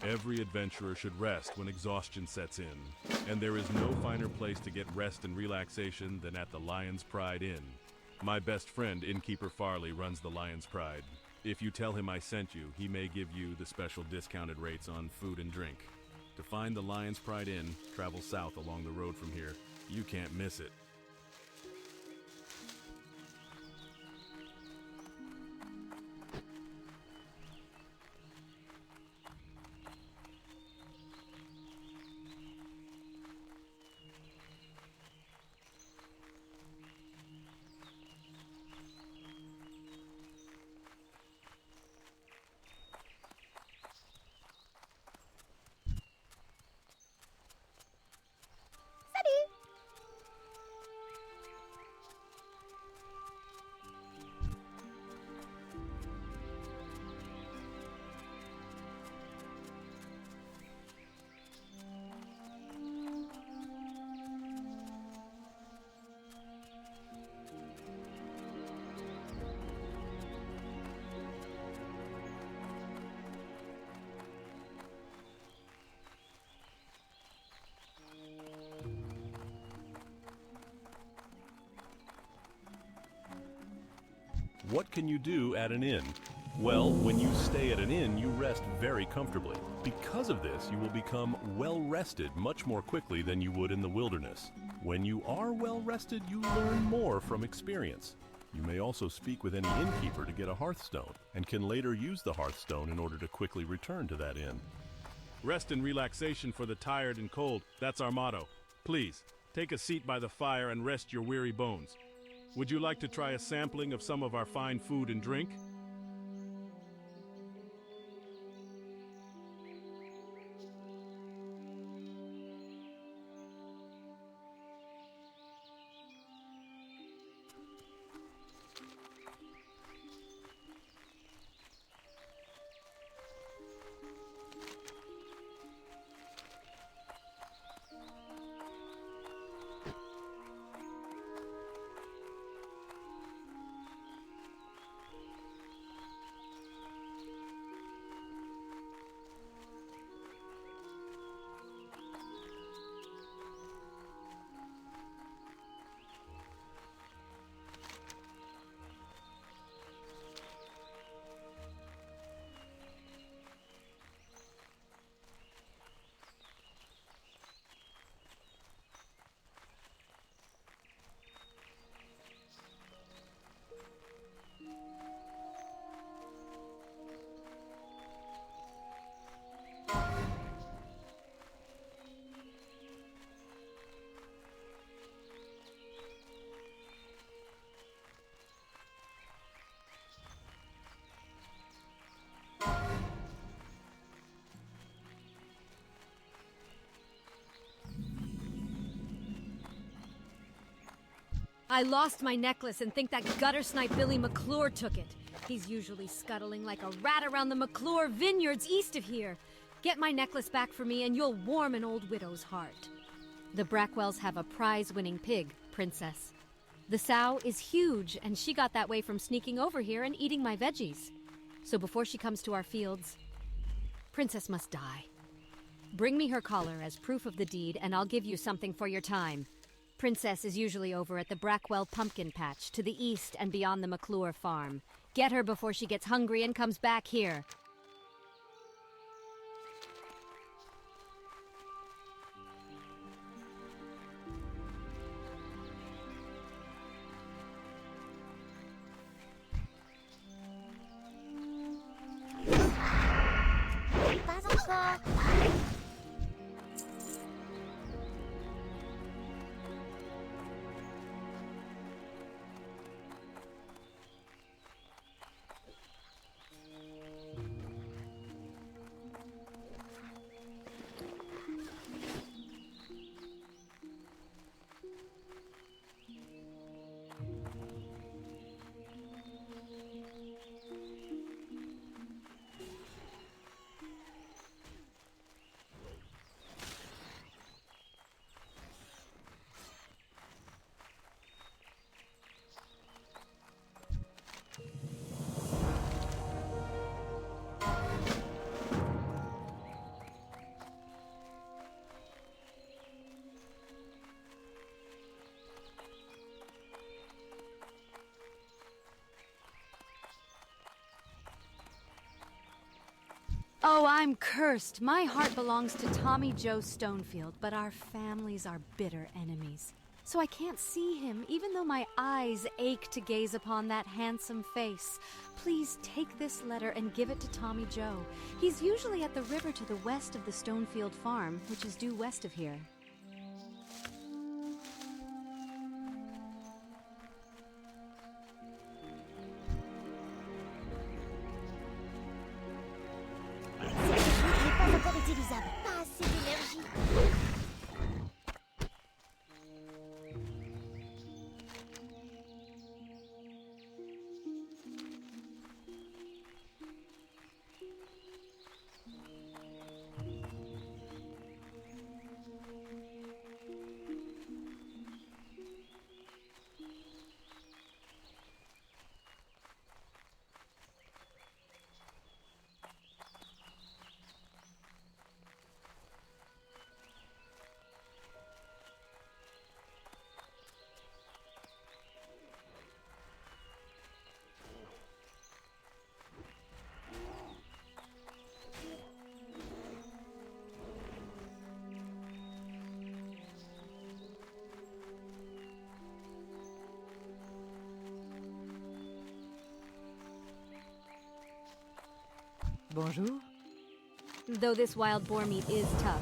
Every adventurer should rest when exhaustion sets in, and there is no finer place to get rest and relaxation than at the Lion's Pride Inn. My best friend, Innkeeper Farley, runs the Lion's Pride. If you tell him I sent you, he may give you the special discounted rates on food and drink. To find the Lion's Pride Inn, travel south along the road from here. You can't miss it. What can you do at an inn? Well, when you stay at an inn, you rest very comfortably. Because of this, you will become well-rested much more quickly than you would in the wilderness. When you are well-rested, you learn more from experience. You may also speak with any innkeeper to get a hearthstone, and can later use the hearthstone in order to quickly return to that inn. Rest and relaxation for the tired and cold, that's our motto. Please, take a seat by the fire and rest your weary bones. Would you like to try a sampling of some of our fine food and drink? I lost my necklace and think that gutter snipe Billy McClure took it. He's usually scuttling like a rat around the McClure vineyards east of here. Get my necklace back for me and you'll warm an old widow's heart. The Brackwells have a prize-winning pig, Princess. The sow is huge, and she got that way from sneaking over here and eating my veggies. So before she comes to our fields, Princess must die. Bring me her collar as proof of the deed, and I'll give you something for your time. Princess is usually over at the Brackwell pumpkin patch to the east and beyond the McClure farm. Get her before she gets hungry and comes back here. Oh, I'm cursed. My heart belongs to Tommy Joe Stonefield, but our families are bitter enemies. So I can't see him, even though my eyes ache to gaze upon that handsome face. Please take this letter and give it to Tommy Joe. He's usually at the river to the west of the Stonefield farm, which is due west of here. N'est pas encore utilisable. Pas assez d'énergie. Bonjour. Though this wild boar meat is tough,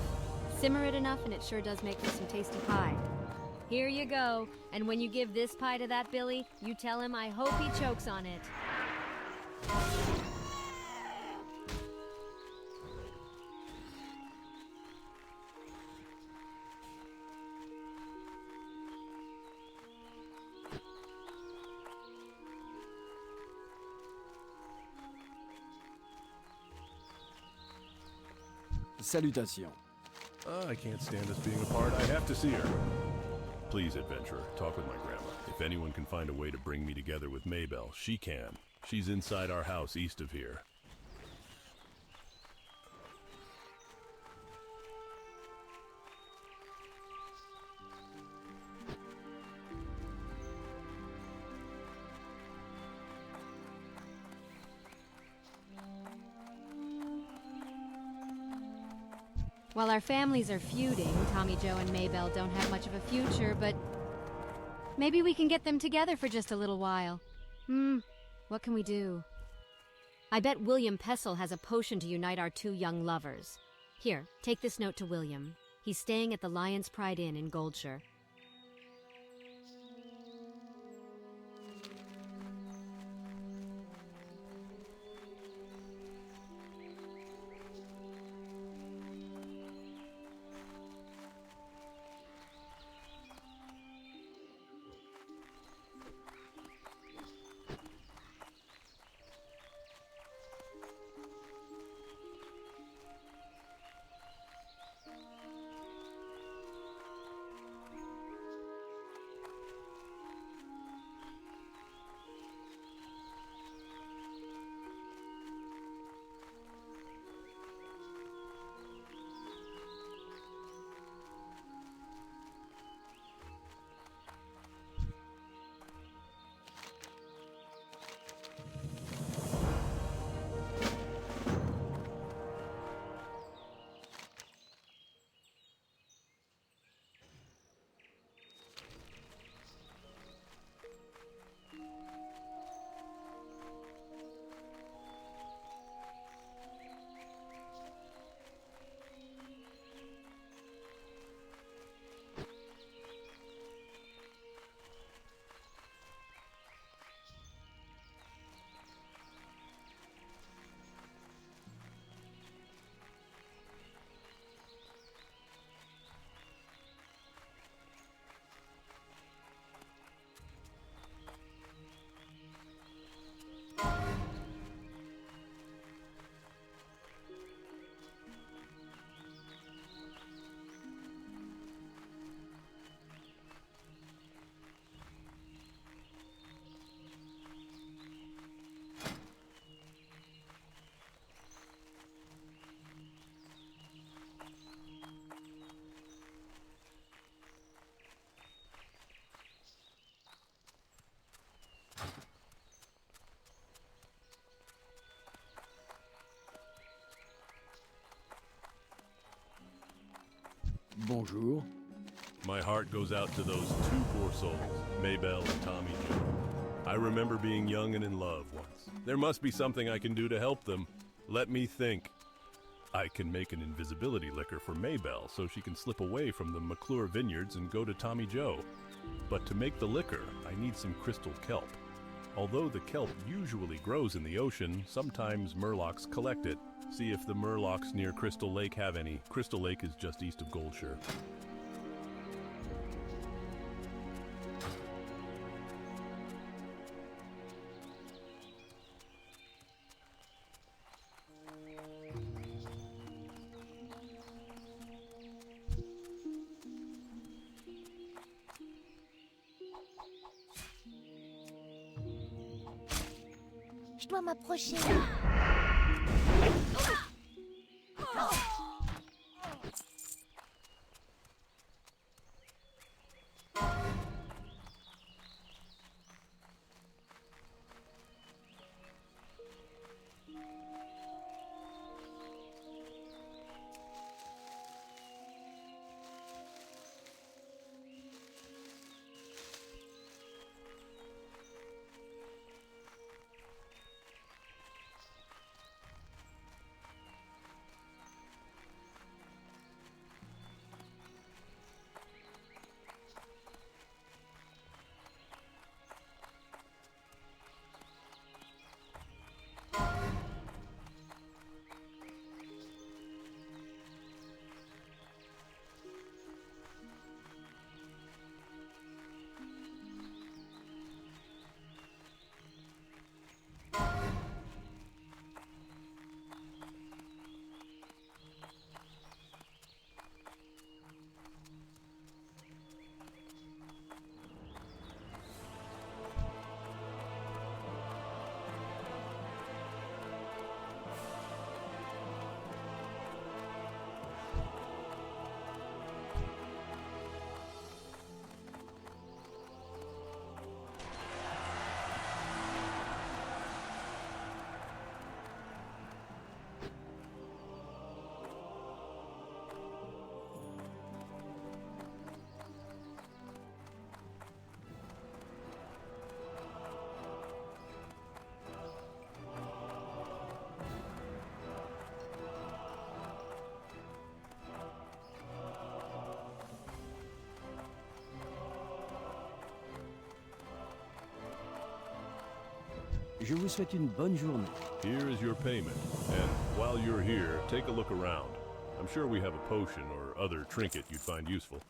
simmer it enough and it sure does make for some tasty pie. Here you go, and when you give this pie to that Billy, you tell him I hope he chokes on it. Salutations. I can't stand us being apart. I have to see her. Please, adventurer, talk with my grandma. If anyone can find a way to bring me together with Maybelle, she can. She's inside our house east of here. While our families are feuding, Tommy Joe and Maybelle don't have much of a future, but maybe we can get them together for just a little while. What can we do? I bet William Pessel has a potion to unite our two young lovers. Here, take this note to William. He's staying at the Lion's Pride Inn in Goldshire. Bonjour. My heart goes out to those two poor souls, Maybelle and Tommy Joe. I remember being young and in love once. There must be something I can do to help them. Let me think. I can make an invisibility liquor for Maybelle so she can slip away from the McClure vineyards and go to Tommy Joe. But to make the liquor, I need some crystal kelp. Although the kelp usually grows in the ocean, sometimes murlocs collect it. See if the murlocs near Crystal Lake have any. Crystal Lake is just east of Goldshire. Je dois m'approcher. Je vous souhaite une bonne journée. Here is your payment, and while you're here, take a look around. I'm sure we have a potion or other trinket you'd find useful.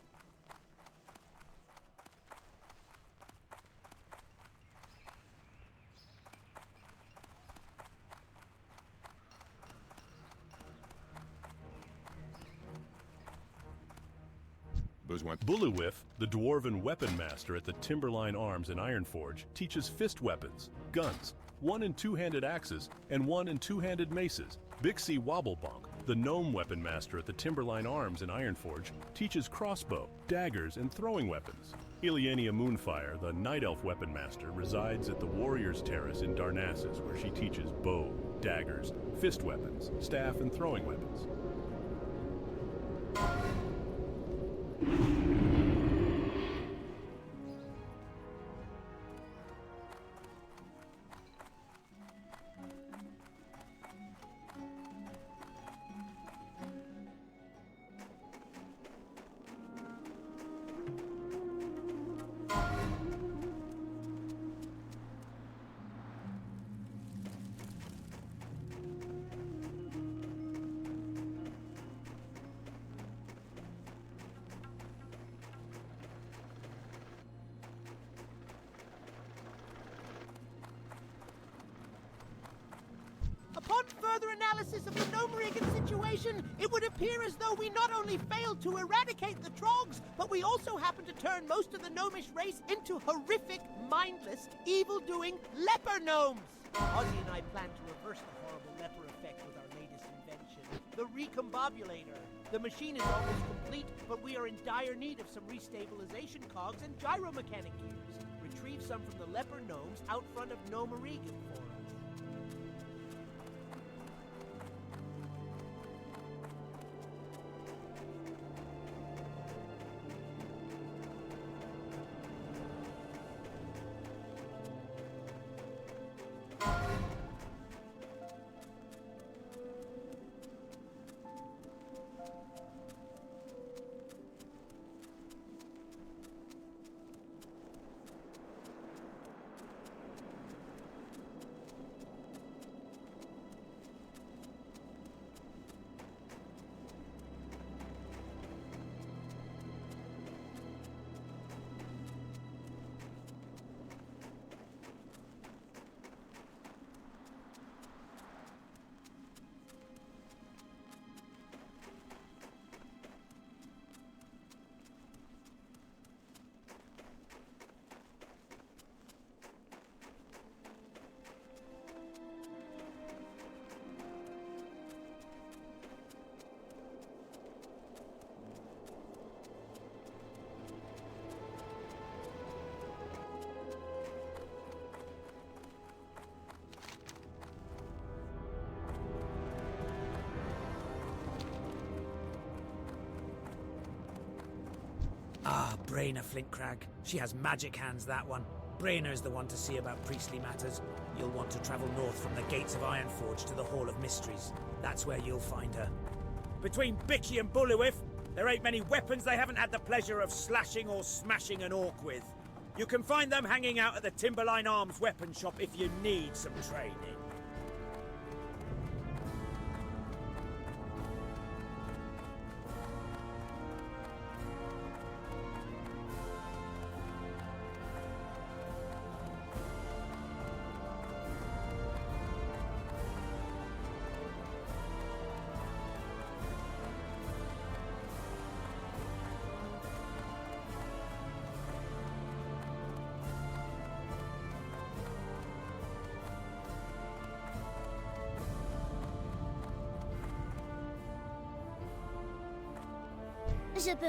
Bullywith, the dwarven weapon master at the Timberline Arms in Ironforge, teaches fist weapons, guns, one- and two-handed axes, and one- and two-handed maces. Bixie Wobblebonk, the gnome weapon master at the Timberline Arms in Ironforge, teaches crossbow, daggers, and throwing weapons. Ileana Moonfire, the night elf weapon master, resides at the Warriors Terrace in Darnassus, where she teaches bow, daggers, fist weapons, staff, and throwing weapons. Upon further analysis of the Gnomerigan situation, it would appear as though we not only failed to eradicate the Trogs, but we also happened to turn most of the gnomish race into horrific, mindless, evil-doing leper gnomes. Ozzy and I plan to reverse the horrible leper effect with our latest invention, the Recombobulator. The machine is almost complete, but we are in dire need of some restabilization cogs and gyromechanic gears. Retrieve some from the leper gnomes out front of Gnomerigan for us. Brainer, Flintcrag. She has magic hands, that one. Brainer's the one to see about priestly matters. You'll want to travel north from the gates of Ironforge to the Hall of Mysteries. That's where you'll find her. Between Bicky and Bullywith, there ain't many weapons they haven't had the pleasure of slashing or smashing an orc with. You can find them hanging out at the Timberline Arms weapon shop if you need some training.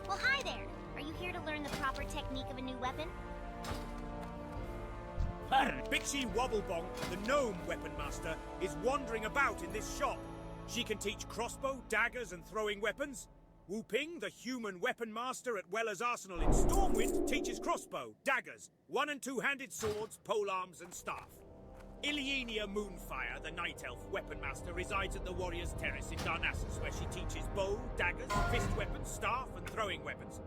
Well, hi there. Are you here to learn the proper technique of a new weapon? Bixie Wobblebonk, the gnome weapon master, is wandering about in this shop. She can teach crossbow, daggers, and throwing weapons. Wu Ping, the human weapon master at Weller's Arsenal in Stormwind, teaches crossbow, daggers, one- and two-handed swords, polearms, and staff. Ilienia Moonfire, the Night Elf weapon master, resides at the Warrior's Terrace in Darnassus, where she teaches bow, daggers, fist weapons, staff, and throwing weapons.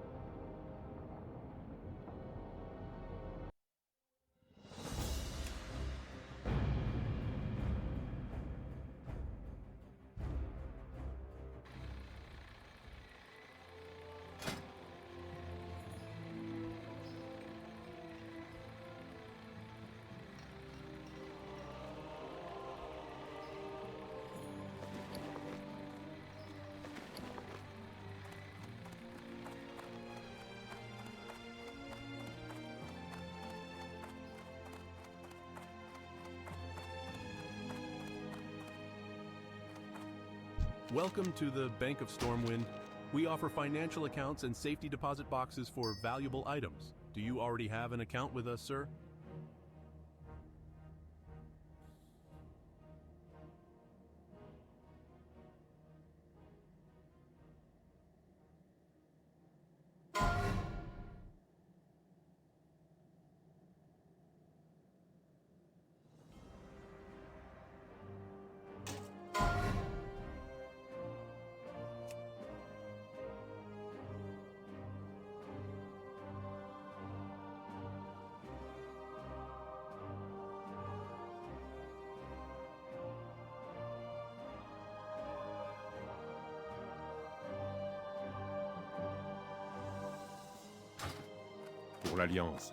Welcome to the Bank of Stormwind. We offer financial accounts and safety deposit boxes for valuable items. Do you already have an account with us, sir? Pour l'Alliance.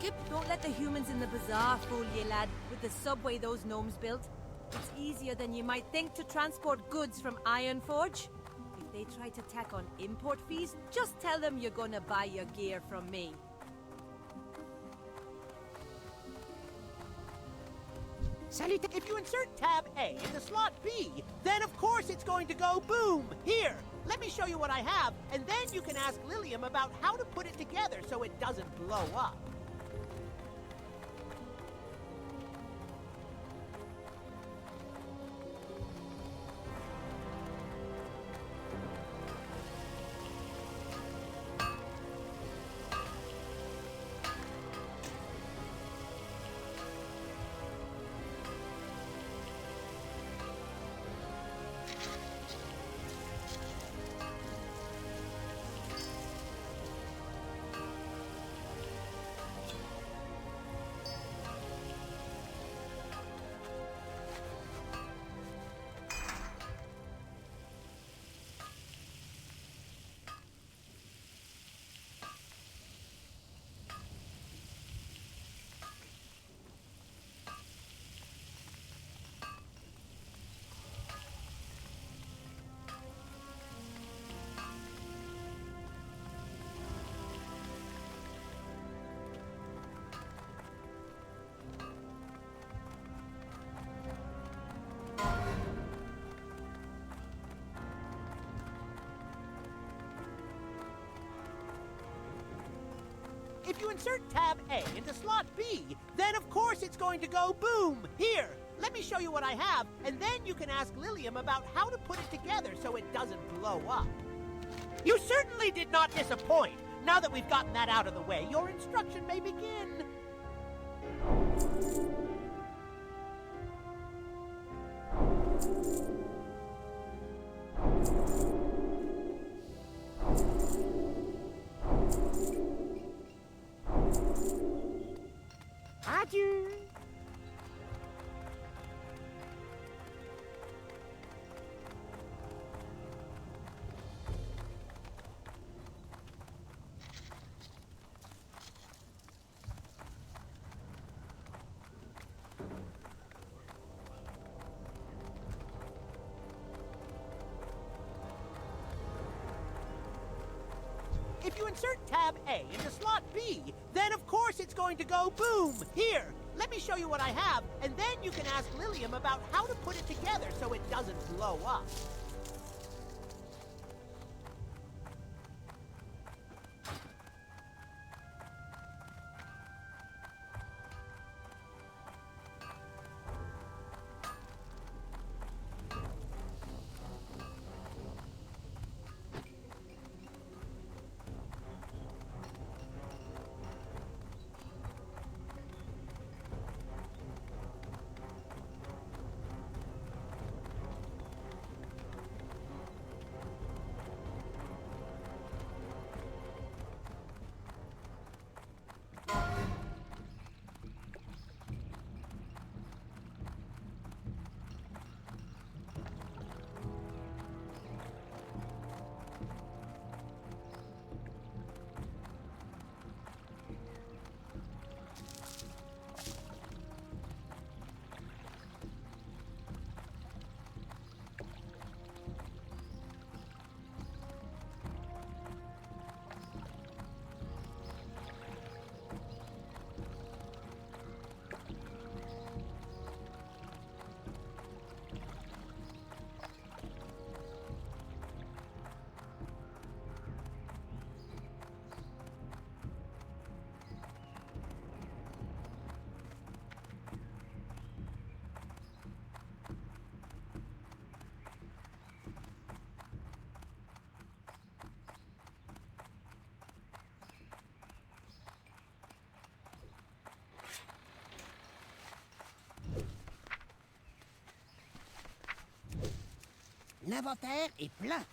Skip, don't let the humans in the bazaar fool you, lad, with the subway those gnomes built. It's easier than you might think to transport goods from Ironforge. If they try to tack on import fees, just tell them you're gonna buy your gear from me. Salut. If you insert tab A into slot B, then of course it's going to go boom. Here, let me show you what I have, and then you can ask Lilium about how to put it together so it doesn't blow up. If you insert tab A into slot B, then of course it's going to go boom. Here, let me show you what I have, and then you can ask Lilium about how to put it together so it doesn't blow up. You certainly did not disappoint. Now that we've gotten that out of the way, your instruction may begin. Adieu. If you insert tab A into slot B, then of course it's going to go boom. Here, let me show you what I have, and then you can ask Lilium about how to put it together so it doesn't blow up. L'inventaire est plein.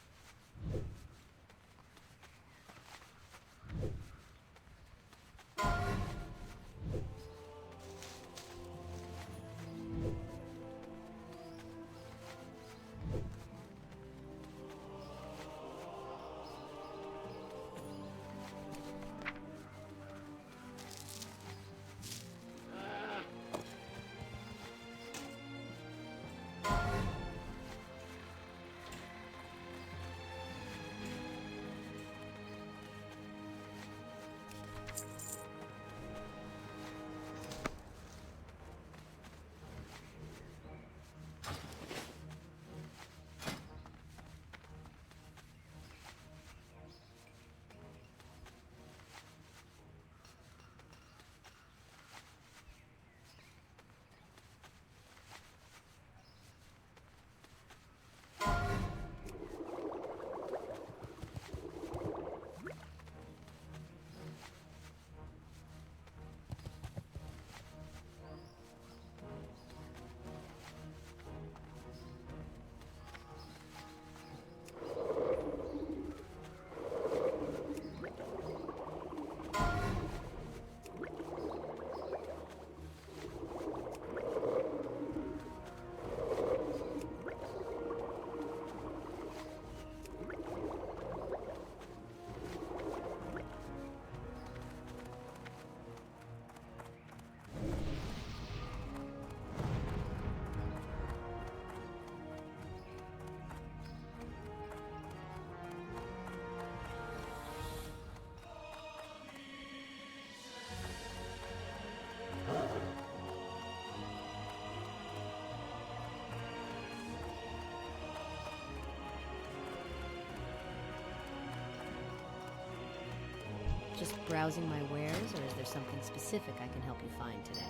Just browsing my wares, or is there something specific I can help you find today?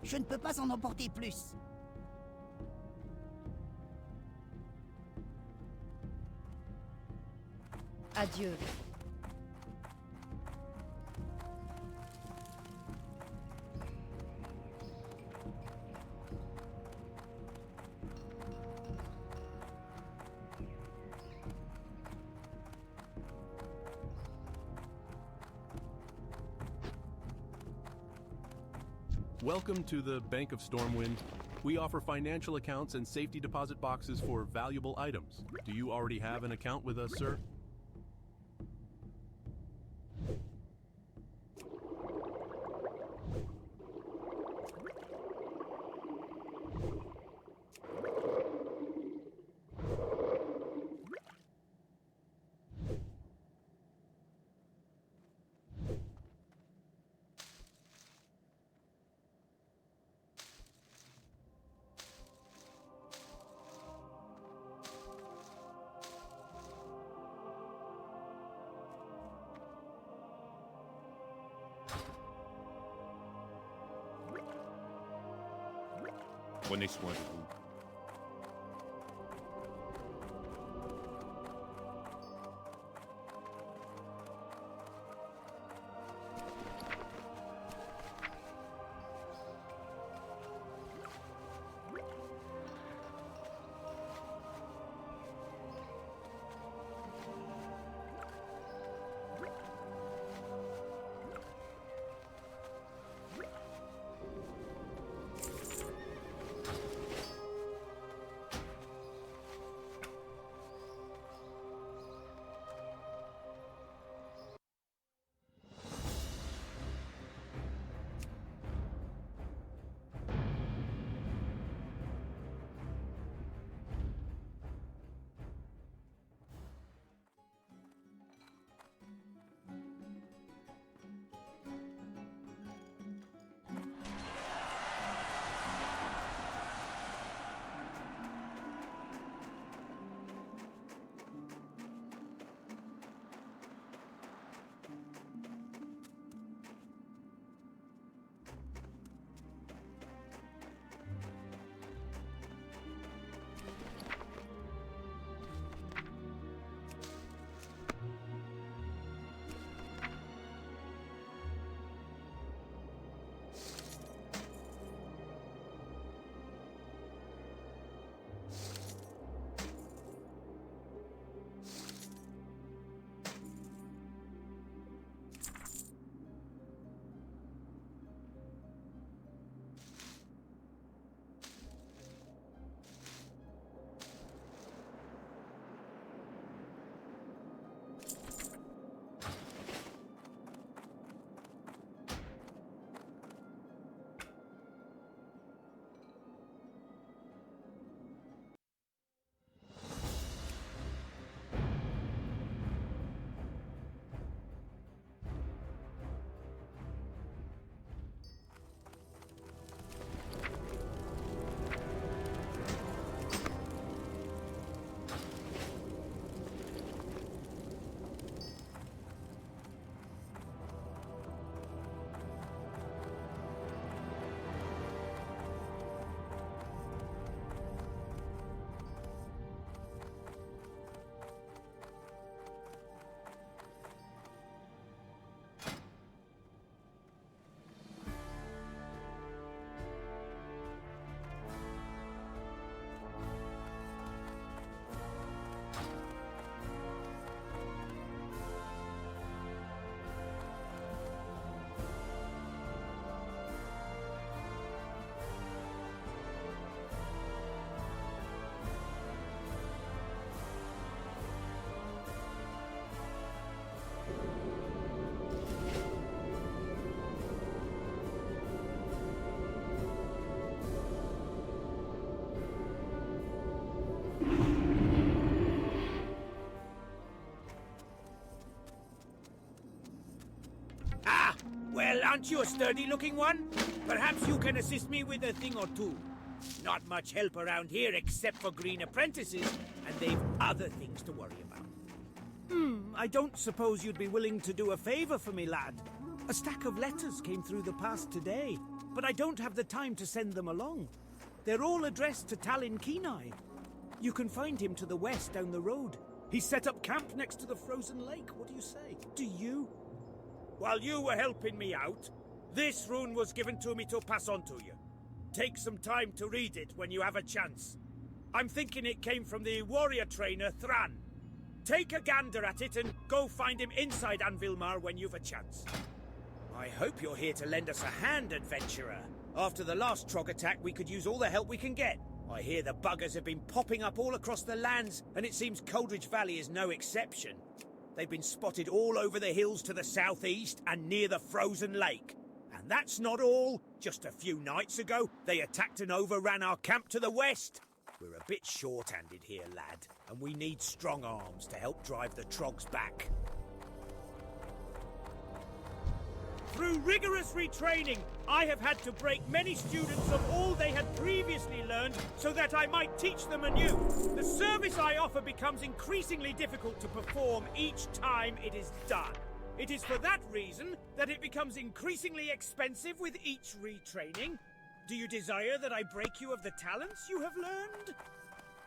Je ne peux pas en emporter plus. Adieu. Welcome to the Bank of Stormwind. We offer financial accounts and safety deposit boxes for valuable items. Do you already have an account with us, sir? Prenez soin de vous. Well, aren't you a sturdy-looking one? Perhaps you can assist me with a thing or two. Not much help around here except for green apprentices, and they've other things to worry about. I don't suppose you'd be willing to do a favor for me, lad. A stack of letters came through the pass today, but I don't have the time to send them along. They're all addressed to Talon Kenai. You can find him to the west down the road. He's set up camp next to the frozen lake. What do you say? Do you? While you were helping me out, this rune was given to me to pass on to you. Take some time to read it when you have a chance. I'm thinking it came from the warrior trainer Thran. Take a gander at it and go find him inside Anvilmar when you've a chance. I hope you're here to lend us a hand, adventurer. After the last Trog attack, we could use all the help we can get. I hear the buggers have been popping up all across the lands, and it seems Coldridge Valley is no exception. They've been spotted all over the hills to the southeast and near the frozen lake. And that's not all. Just a few nights ago, they attacked and overran our camp to the west. We're a bit short-handed here, lad, and we need strong arms to help drive the Trogs back. Through rigorous retraining, I have had to break many students of all they had previously learned so that I might teach them anew. The service I offer becomes increasingly difficult to perform each time it is done. It is for that reason that it becomes increasingly expensive with each retraining. Do you desire that I break you of the talents you have learned?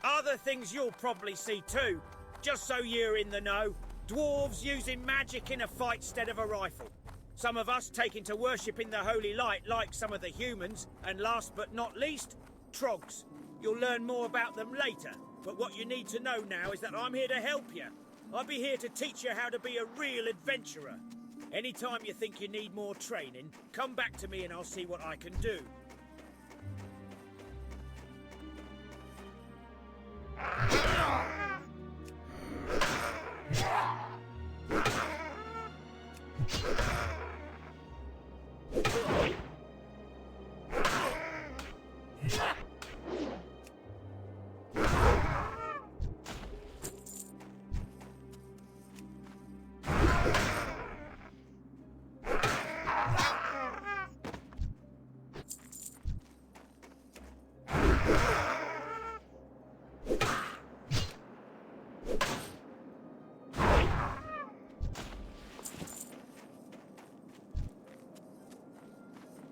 Other things you'll probably see too, just so you're in the know. Dwarves using magic in a fight instead of a rifle. Some of us taking to worshipping the holy light like some of the humans, and last but not least, Trogs. You'll learn more about them later, but what you need to know now is that I'm here to help you. I'll be here to teach you how to be a real adventurer. Anytime you think you need more training, come back to me and I'll see what I can do.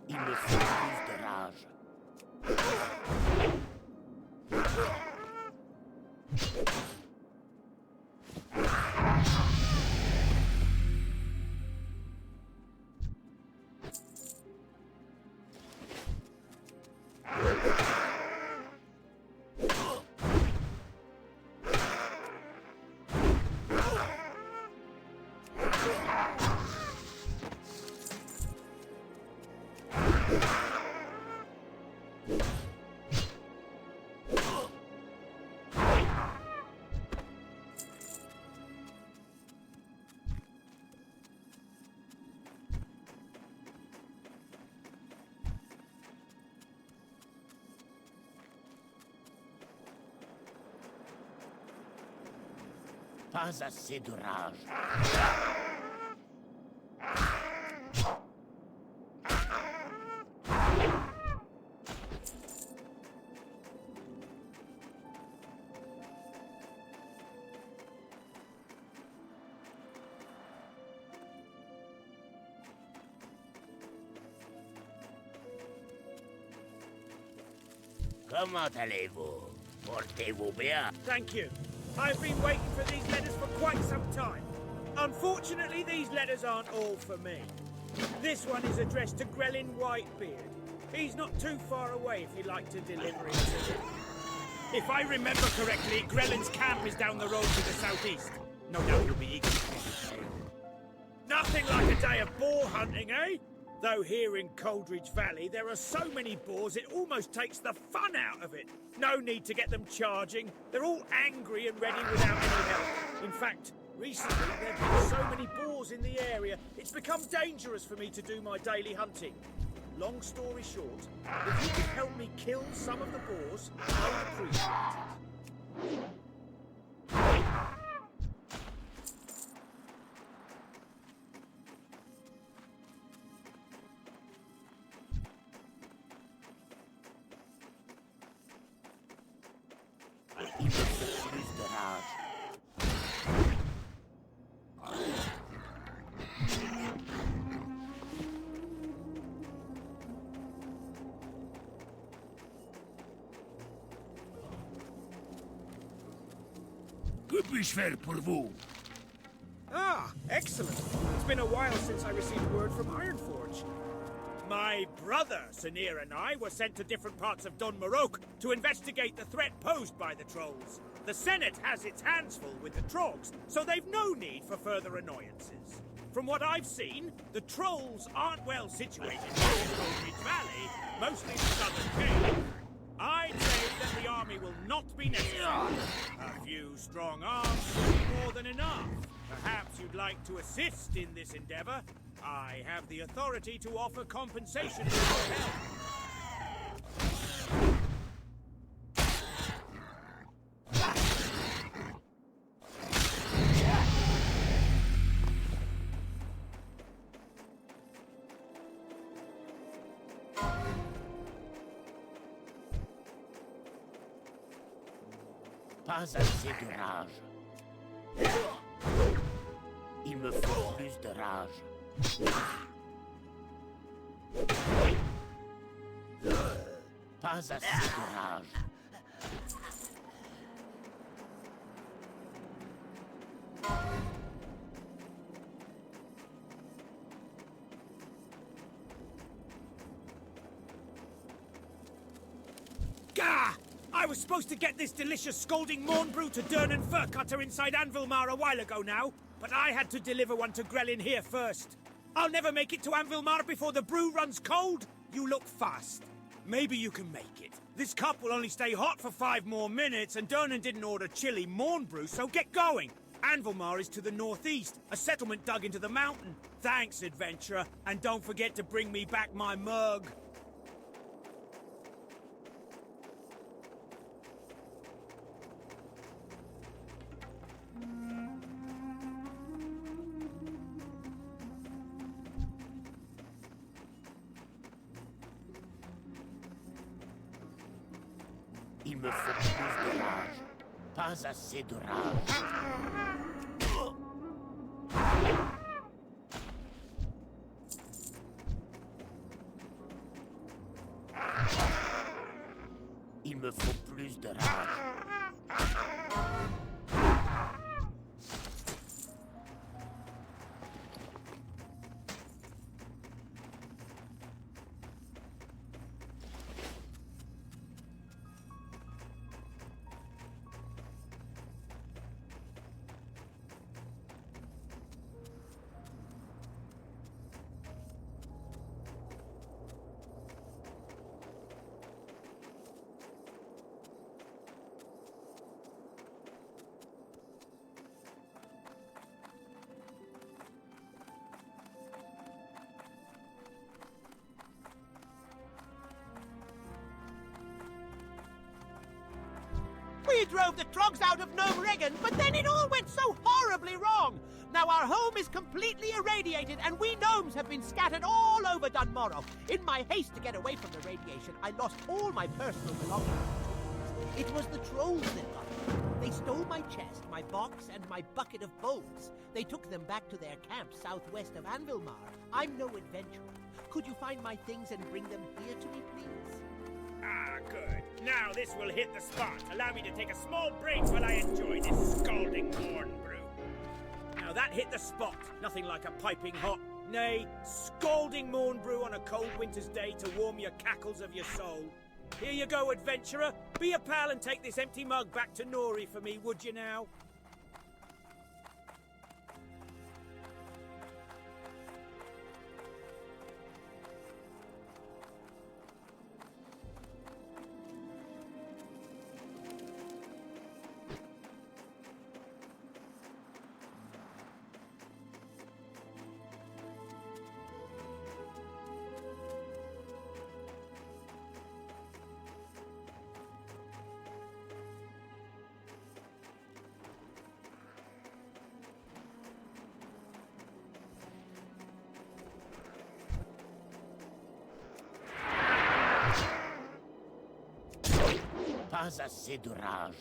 Il me faut plus de rage. Pas assez de rage. Comment allez-vous? Portez-vous bien? Thank you. I've been waiting for these letters for quite some time. Unfortunately, these letters aren't all for me. This one is addressed to Grelin Whitebeard. He's not too far away if you'd like to deliver it to him. If I remember correctly, Grelin's camp is down the road to the southeast. No doubt you'll be eager to get it. Nothing like a day of boar hunting, eh? Though here in Coldridge Valley, there are so many boars it almost takes the fun out of it. No need to get them charging. They're all angry and ready without any help. In fact, recently there have been so many boars in the area, it's become dangerous for me to do my daily hunting. Long story short, if you could help me kill some of the boars, I would appreciate it. rage. Que puis-je faire pour vous? Ah, excellent. It's been a while since I received word from Ironforge. My brother, Sanir, and I were sent to different parts of Dun Morok to investigate the threat posed by the trolls. The Senate has its hands full with the Trogs, so they've no need for further annoyances. From what I've seen, the trolls aren't well situated in Coldridge Valley, mostly the southern cave. I'd say that the army will not be necessary. A few strong arms will be more than enough. Perhaps you'd like to assist in this endeavor. I have the authority to offer compensation for your help. Pas assez de rage. Il me faut plus de rage. Pas assez de rage. Gah! I was supposed to get this delicious scalding morn brew to Dern and Furcutter inside Anvilmar a while ago now, but I had to deliver one to Grellin here first. I'll never make it to Anvilmar before the brew runs cold. You look fast. Maybe you can make it. This cup will only stay hot for 5 more minutes, and Dernan didn't order chili morn brew, so get going. Anvilmar is to the northeast, a settlement dug into the mountain. Thanks, adventurer, and don't forget to bring me back my mug. Il me faut plus de rage. Pas assez de rage. Il me faut plus de rage. We drove the Trogs out of Gnome Regan, but then it all went so horribly wrong. Now our home is completely irradiated, and we gnomes have been scattered all over Dunmorrow. In my haste to get away from the radiation, I lost all my personal belongings. It was the trolls that got me. They stole my chest, my box, and my bucket of bones. They took them back to their camp southwest of Anvilmar. I'm no adventurer. Could you find my things and bring them here to me, please? Ah, good. Now this will hit the spot. Allow me to take a small break while I enjoy this scalding morn brew. Now that hit the spot. Nothing like a piping hot, nay, scalding morn brew on a cold winter's day to warm your cackles of your soul. Here you go, adventurer. Be a pal and take this empty mug back to Nori for me, would you now? Pas assez de rage.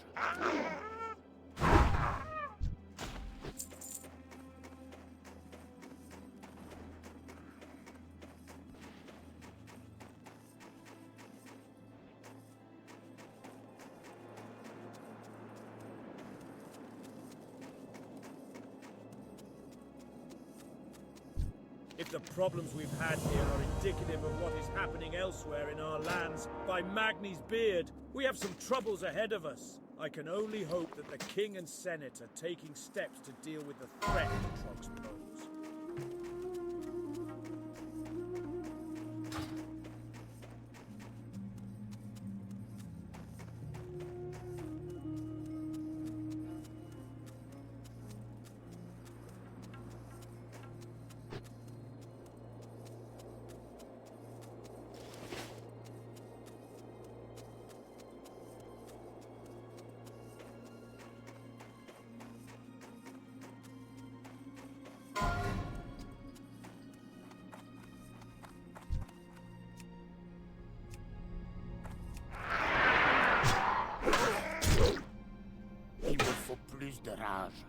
If the problems we've had here are indicative of what is happening elsewhere in our lands, by Magni's beard, we have some troubles ahead of us. I can only hope that the King and Senate are taking steps to deal with the threat the Trogs pose. Il me faut plus de rage.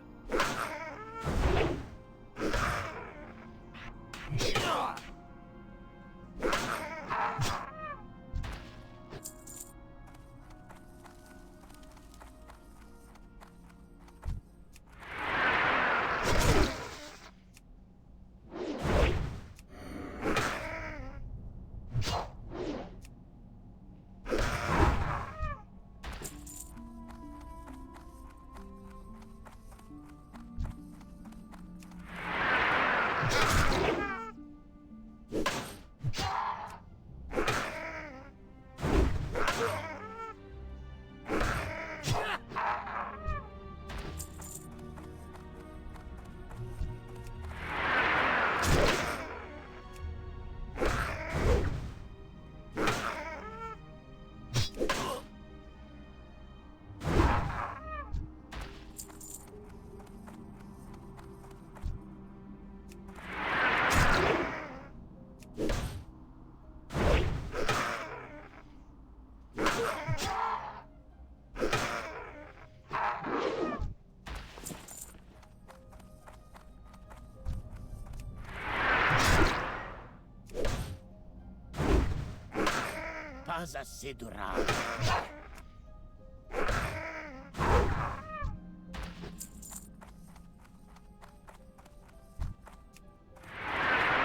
Pas assez de rage.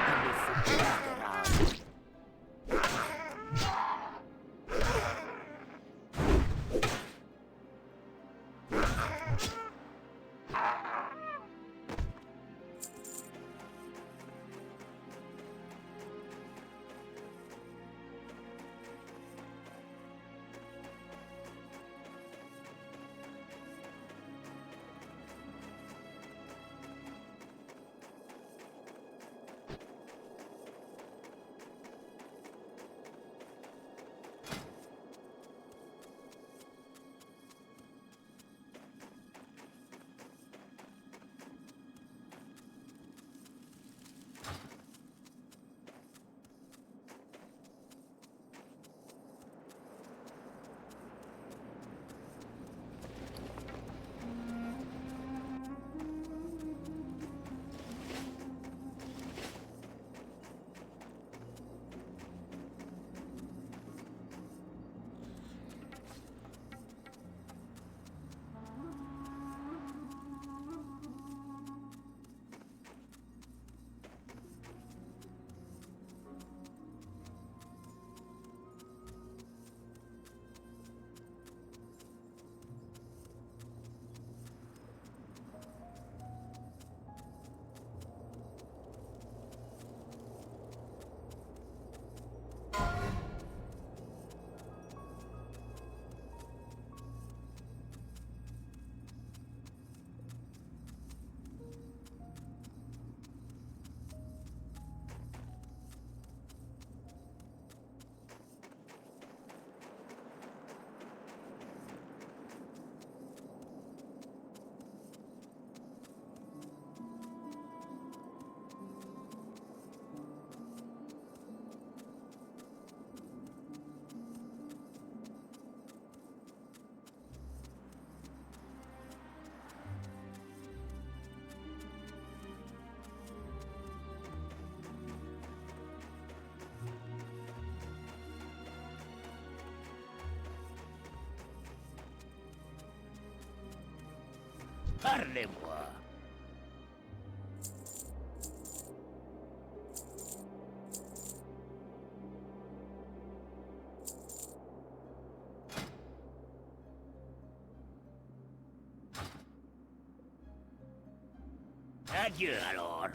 Il me faut plus de rage. Parlez-moi. Adieu alors.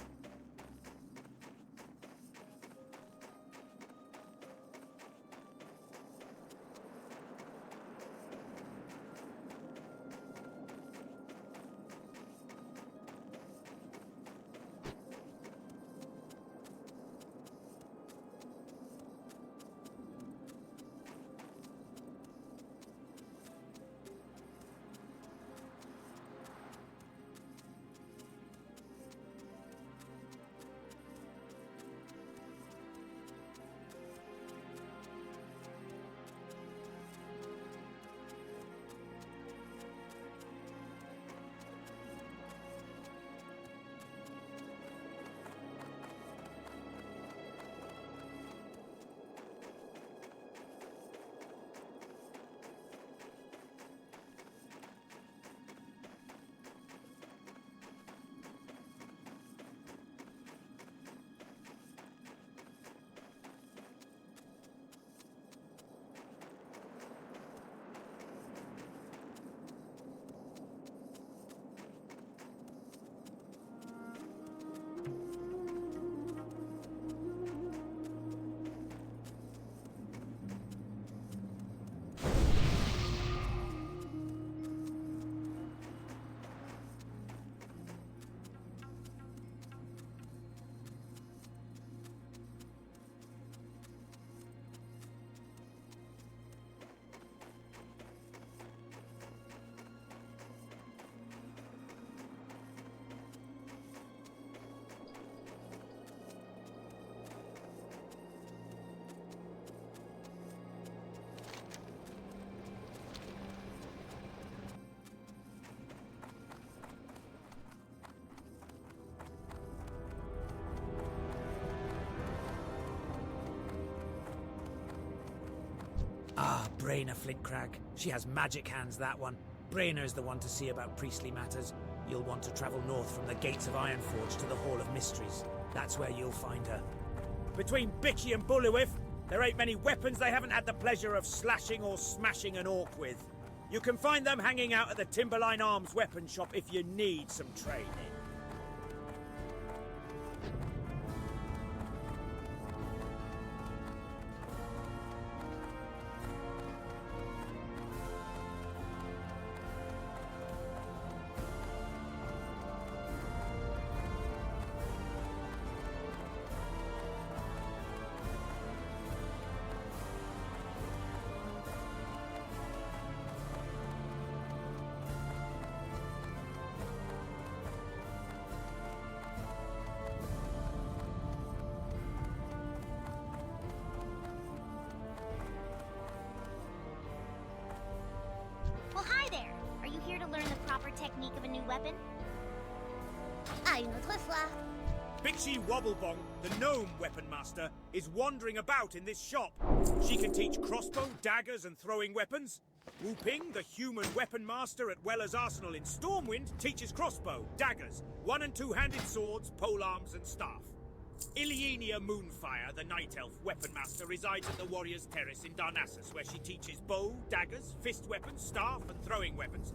Ah, Brainer Flintcrag. She has magic hands, that one. Brainer's the one to see about priestly matters. You'll want to travel north from the gates of Ironforge to the Hall of Mysteries. That's where you'll find her. Between Bitchy and Bullywith, there ain't many weapons they haven't had the pleasure of slashing or smashing an orc with. You can find them hanging out at the Timberline Arms weapon shop if you need some training. Well, hi there. Are you here to learn the proper technique of a new weapon? À une autre fois. Bitchy Wobblebong, the gnome weapon master, is wandering about in this shop. She can teach crossbow, daggers, and throwing weapons. Wu Ping, the human weapon master at Weller's Arsenal in Stormwind, teaches crossbow, daggers, one- and two-handed swords, polearms, and staff. Ilienia Moonfire, the night elf weapon master, resides at the Warrior's Terrace in Darnassus, where she teaches bow, daggers, fist weapons, staff, and throwing weapons.